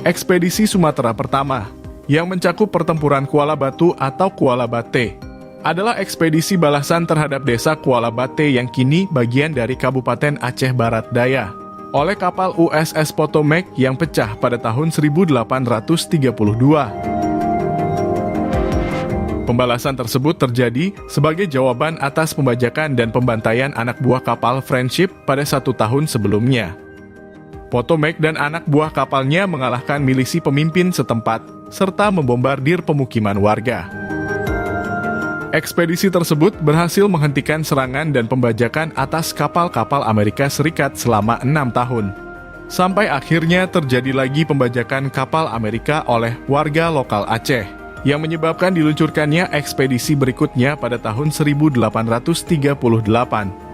Ekspedisi Sumatera pertama, yang mencakup pertempuran Kuala Batu atau Kuala Bate, adalah ekspedisi balasan terhadap desa Kuala Bate yang kini bagian dari Kabupaten Aceh Barat Daya, oleh kapal USS Potomac yang pecah pada tahun 1832. Pembalasan tersebut terjadi sebagai jawaban atas pembajakan dan pembantaian anak buah kapal Friendship pada 1 tahun sebelumnya. Potomac dan anak buah kapalnya mengalahkan milisi pemimpin setempat, serta membombardir pemukiman warga. Ekspedisi tersebut berhasil menghentikan serangan dan pembajakan atas kapal-kapal Amerika Serikat selama 6 tahun. Sampai akhirnya terjadi lagi pembajakan kapal Amerika oleh warga lokal Aceh, yang menyebabkan diluncurkannya ekspedisi berikutnya pada tahun 1838.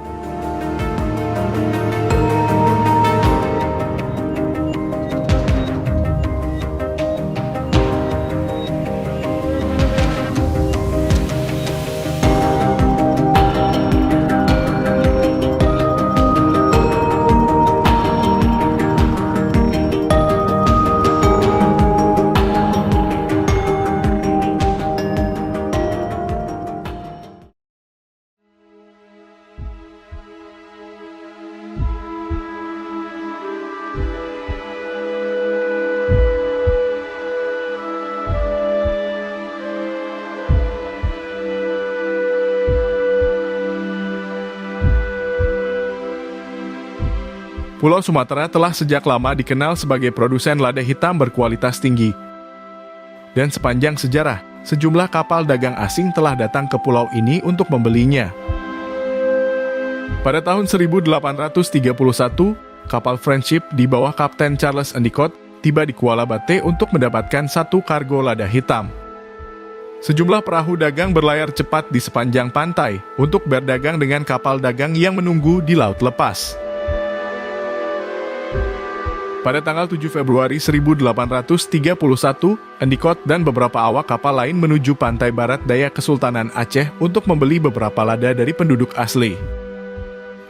Pulau Sumatera telah sejak lama dikenal sebagai produsen lada hitam berkualitas tinggi. Dan sepanjang sejarah, sejumlah kapal dagang asing telah datang ke pulau ini untuk membelinya. Pada tahun 1831, kapal Friendship di bawah Kapten Charles Endicott tiba di Kuala Bate untuk mendapatkan 1 kargo lada hitam. Sejumlah perahu dagang berlayar cepat di sepanjang pantai untuk berdagang dengan kapal dagang yang menunggu di laut lepas. Pada tanggal 7 Februari 1831, Endicott dan beberapa awak kapal lain menuju pantai barat daya Kesultanan Aceh untuk membeli beberapa lada dari penduduk asli.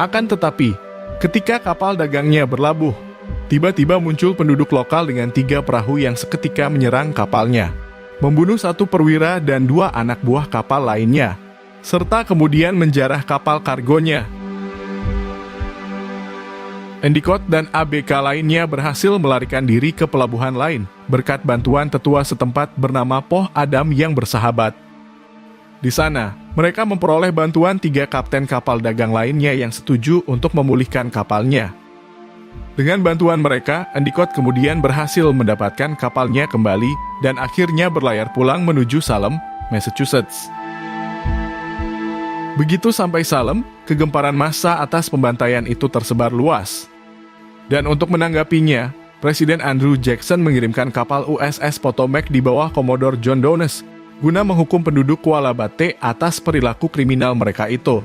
Akan tetapi, ketika kapal dagangnya berlabuh, tiba-tiba muncul penduduk lokal dengan 3 perahu yang seketika menyerang kapalnya, membunuh 1 perwira dan 2 anak buah kapal lainnya, serta kemudian menjarah kapal kargonya. Endicott dan ABK lainnya berhasil melarikan diri ke pelabuhan lain berkat bantuan tetua setempat bernama Poh Adam yang bersahabat. Di sana, mereka memperoleh bantuan 3 kapten kapal dagang lainnya yang setuju untuk memulihkan kapalnya. Dengan bantuan mereka, Endicott kemudian berhasil mendapatkan kapalnya kembali dan akhirnya berlayar pulang menuju Salem, Massachusetts. Begitu sampai Salem, kegemparan massa atas pembantaian itu tersebar luas. Dan untuk menanggapinya, Presiden Andrew Jackson mengirimkan kapal USS Potomac di bawah Commodore John Downes guna menghukum penduduk Kuala Bate atas perilaku kriminal mereka itu.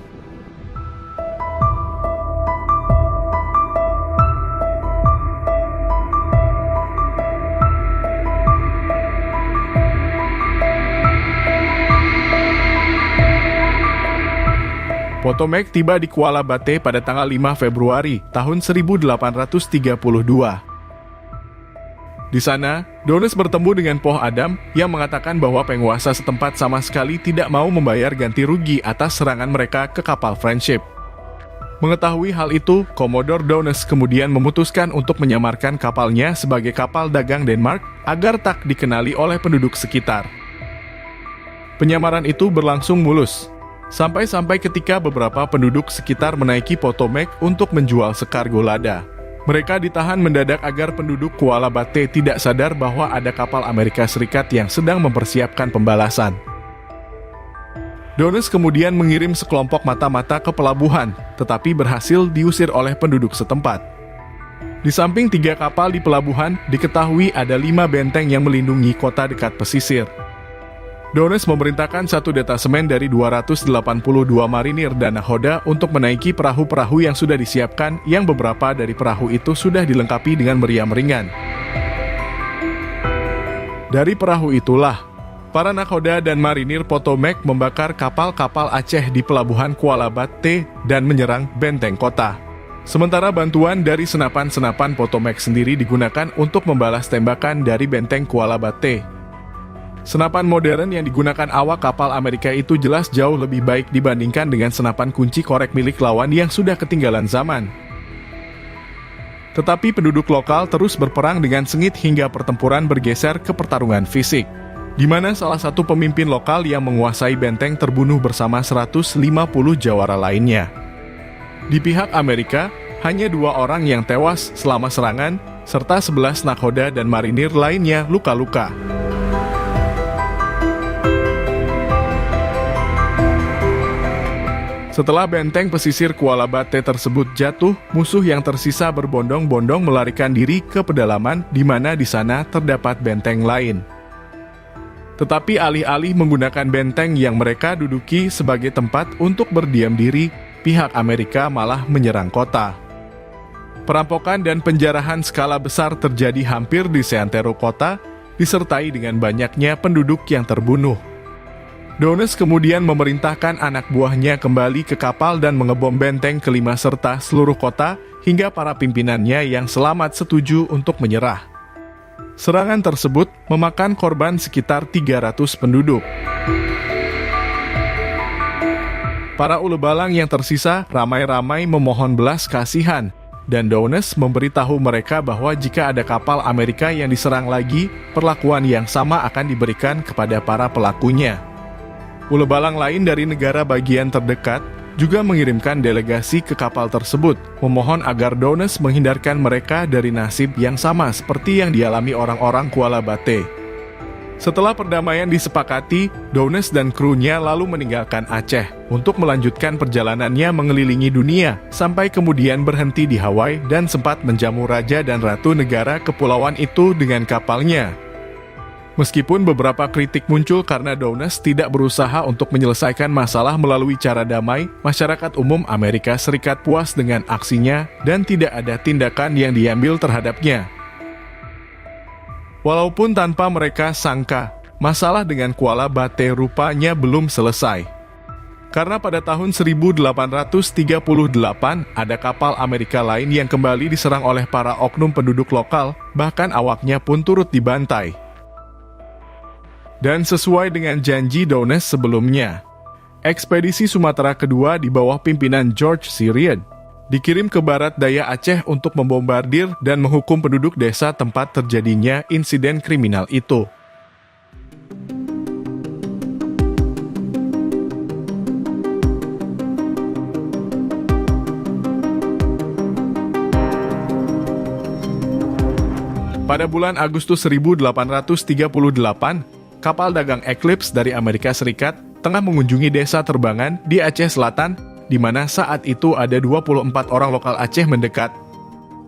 Potomac tiba di Kuala Bate pada tanggal 5 Februari tahun 1832. Di sana, Downes bertemu dengan Poh Adam yang mengatakan bahwa penguasa setempat sama sekali tidak mau membayar ganti rugi atas serangan mereka ke kapal Friendship. Mengetahui hal itu, Commodore Downes kemudian memutuskan untuk menyamarkan kapalnya sebagai kapal dagang Denmark agar tak dikenali oleh penduduk sekitar. Penyamaran itu berlangsung mulus, sampai ketika beberapa penduduk sekitar menaiki Potomac untuk menjual sekargo lada. Mereka ditahan mendadak agar penduduk Kuala Bate tidak sadar bahwa ada kapal Amerika Serikat yang sedang mempersiapkan pembalasan. Downes kemudian mengirim sekelompok mata-mata ke pelabuhan, tetapi berhasil diusir oleh penduduk setempat. Di samping 3 kapal di pelabuhan, diketahui ada 5 benteng yang melindungi kota dekat pesisir. Downes memerintahkan 1 detasemen dari 282 marinir dan nahoda untuk menaiki perahu-perahu yang sudah disiapkan, yang beberapa dari perahu itu sudah dilengkapi dengan meriam ringan. Dari perahu itulah, para nahoda dan marinir Potomac membakar kapal-kapal Aceh di pelabuhan Kuala Bate dan menyerang benteng kota. Sementara bantuan dari senapan-senapan Potomac sendiri digunakan untuk membalas tembakan dari benteng Kuala Bate. Senapan modern yang digunakan awak kapal Amerika itu jelas jauh lebih baik dibandingkan dengan senapan kunci korek milik lawan yang sudah ketinggalan zaman. Tetapi penduduk lokal terus berperang dengan sengit hingga pertempuran bergeser ke pertarungan fisik, di mana salah satu pemimpin lokal yang menguasai benteng terbunuh bersama 150 jawara lainnya. Di pihak Amerika, hanya 2 orang yang tewas selama serangan, serta 11 nakhoda dan marinir lainnya luka-luka. Setelah benteng pesisir Kuala Bate tersebut jatuh, musuh yang tersisa berbondong-bondong melarikan diri ke pedalaman di mana di sana terdapat benteng lain. Tetapi alih-alih menggunakan benteng yang mereka duduki sebagai tempat untuk berdiam diri, pihak Amerika malah menyerang kota. Perampokan dan penjarahan skala besar terjadi hampir di seantero kota, disertai dengan banyaknya penduduk yang terbunuh. Downes kemudian memerintahkan anak buahnya kembali ke kapal dan mengebom benteng kelima serta seluruh kota hingga para pimpinannya yang selamat setuju untuk menyerah. Serangan tersebut memakan korban sekitar 300 penduduk. Para ulubalang yang tersisa ramai-ramai memohon belas kasihan, dan Downes memberitahu mereka bahwa jika ada kapal Amerika yang diserang lagi, perlakuan yang sama akan diberikan kepada para pelakunya. Ulubalang lain dari negara bagian terdekat juga mengirimkan delegasi ke kapal tersebut, memohon agar Downes menghindarkan mereka dari nasib yang sama seperti yang dialami orang-orang Kuala Bate. Setelah perdamaian disepakati, Downes dan krunya lalu meninggalkan Aceh untuk melanjutkan perjalanannya mengelilingi dunia, sampai kemudian berhenti di Hawaii dan sempat menjamu raja dan ratu negara kepulauan itu dengan kapalnya. Meskipun beberapa kritik muncul karena Downes tidak berusaha untuk menyelesaikan masalah melalui cara damai, masyarakat umum Amerika Serikat puas dengan aksinya dan tidak ada tindakan yang diambil terhadapnya. Walaupun tanpa mereka sangka, masalah dengan Kuala Bate rupanya belum selesai. Karena pada tahun 1838 ada kapal Amerika lain yang kembali diserang oleh para oknum penduduk lokal, bahkan awaknya pun turut dibantai. Dan sesuai dengan janji Downes sebelumnya, ekspedisi Sumatera kedua di bawah pimpinan George C. Read dikirim ke barat daya Aceh untuk membombardir dan menghukum penduduk desa tempat terjadinya insiden kriminal itu. Pada bulan Agustus 1838, kapal dagang Eclipse dari Amerika Serikat tengah mengunjungi desa Terbangan di Aceh Selatan, di mana saat itu ada 24 orang lokal Aceh mendekat.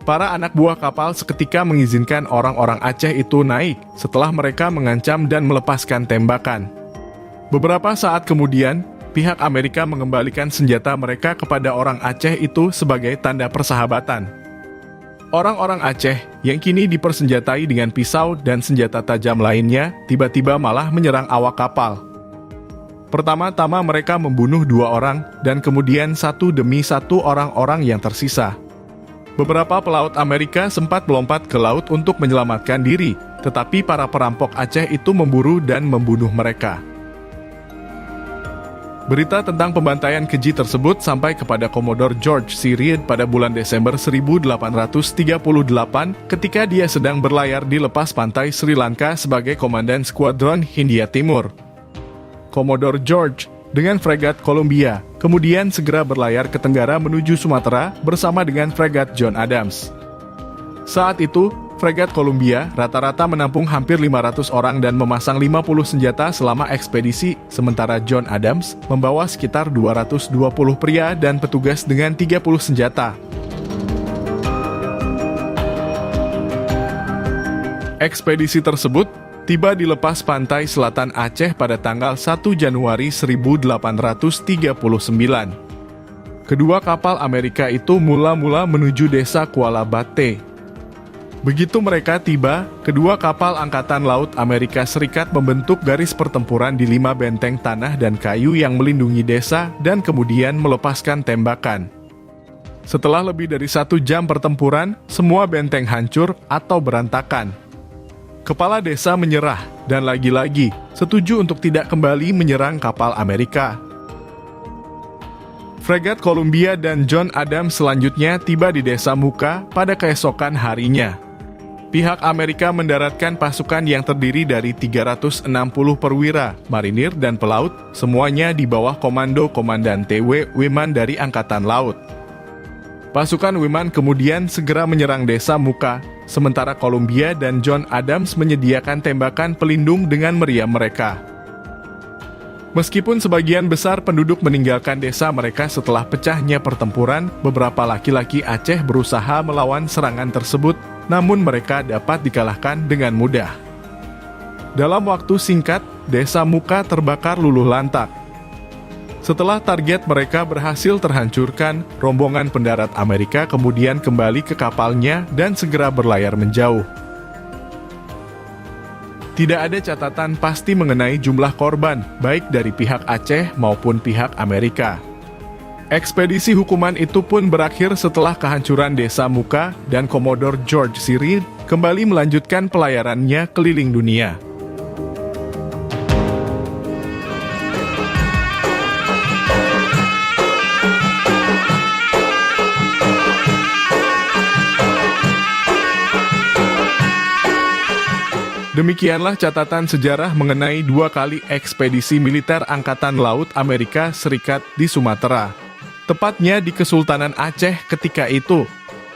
Para anak buah kapal seketika mengizinkan orang-orang Aceh itu naik setelah mereka mengancam dan melepaskan tembakan. Beberapa saat kemudian, pihak Amerika mengembalikan senjata mereka kepada orang Aceh itu sebagai tanda persahabatan. Orang-orang Aceh yang kini dipersenjatai dengan pisau dan senjata tajam lainnya tiba-tiba malah menyerang awak kapal. Pertama-tama mereka membunuh 2 orang dan kemudian satu demi satu orang-orang yang tersisa. Beberapa pelaut Amerika sempat melompat ke laut untuk menyelamatkan diri, tetapi para perampok Aceh itu memburu dan membunuh mereka. Berita tentang pembantaian keji tersebut sampai kepada Komodor George C. Read pada bulan Desember 1838 ketika dia sedang berlayar di lepas pantai Sri Lanka sebagai komandan skuadron Hindia Timur. Komodor George dengan fregat Columbia kemudian segera berlayar ke tenggara menuju Sumatera bersama dengan fregat John Adams. Saat itu, fregat Columbia rata-rata menampung hampir 500 orang dan memasang 50 senjata selama ekspedisi, sementara John Adams membawa sekitar 220 pria dan petugas dengan 30 senjata. Ekspedisi tersebut tiba di lepas pantai selatan Aceh pada tanggal 1 Januari 1839. Kedua kapal Amerika itu mula-mula menuju desa Kuala Bate. Begitu mereka tiba, kedua kapal Angkatan Laut Amerika Serikat membentuk garis pertempuran di 5 benteng tanah dan kayu yang melindungi desa dan kemudian melepaskan tembakan. Setelah lebih dari 1 jam pertempuran, semua benteng hancur atau berantakan. Kepala desa menyerah dan lagi-lagi setuju untuk tidak kembali menyerang kapal Amerika. Fregat Columbia dan John Adams selanjutnya tiba di desa Muka pada keesokan harinya. Pihak Amerika mendaratkan pasukan yang terdiri dari 360 perwira, marinir, dan pelaut, semuanya di bawah komando Komandan T.W. Wiman dari Angkatan Laut. Pasukan Wiman kemudian segera menyerang desa Muka, sementara Columbia dan John Adams menyediakan tembakan pelindung dengan meriam mereka. Meskipun sebagian besar penduduk meninggalkan desa mereka setelah pecahnya pertempuran, beberapa laki-laki Aceh berusaha melawan serangan tersebut, namun mereka dapat dikalahkan dengan mudah. Dalam waktu singkat, desa Muka terbakar luluh lantak. Setelah target mereka berhasil terhancurkan, rombongan pendarat Amerika kemudian kembali ke kapalnya dan segera berlayar menjauh. Tidak ada catatan pasti mengenai jumlah korban, baik dari pihak Aceh maupun pihak Amerika. Ekspedisi hukuman itu pun berakhir setelah kehancuran desa Muka dan Komodor George C. Reed kembali melanjutkan pelayarannya keliling dunia. Demikianlah catatan sejarah mengenai 2 kali ekspedisi militer Angkatan Laut Amerika Serikat di Sumatera. Tepatnya di Kesultanan Aceh ketika itu,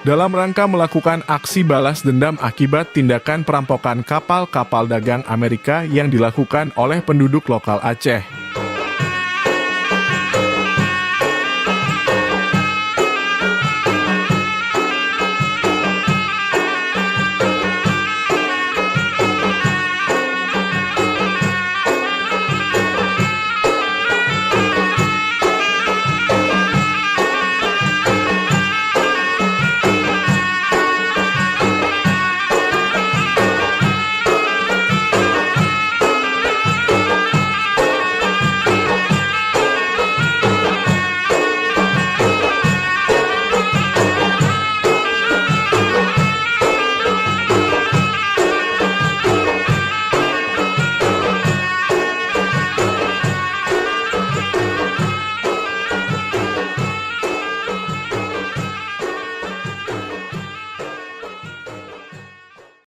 dalam rangka melakukan aksi balas dendam akibat tindakan perampokan kapal-kapal dagang Amerika yang dilakukan oleh penduduk lokal Aceh.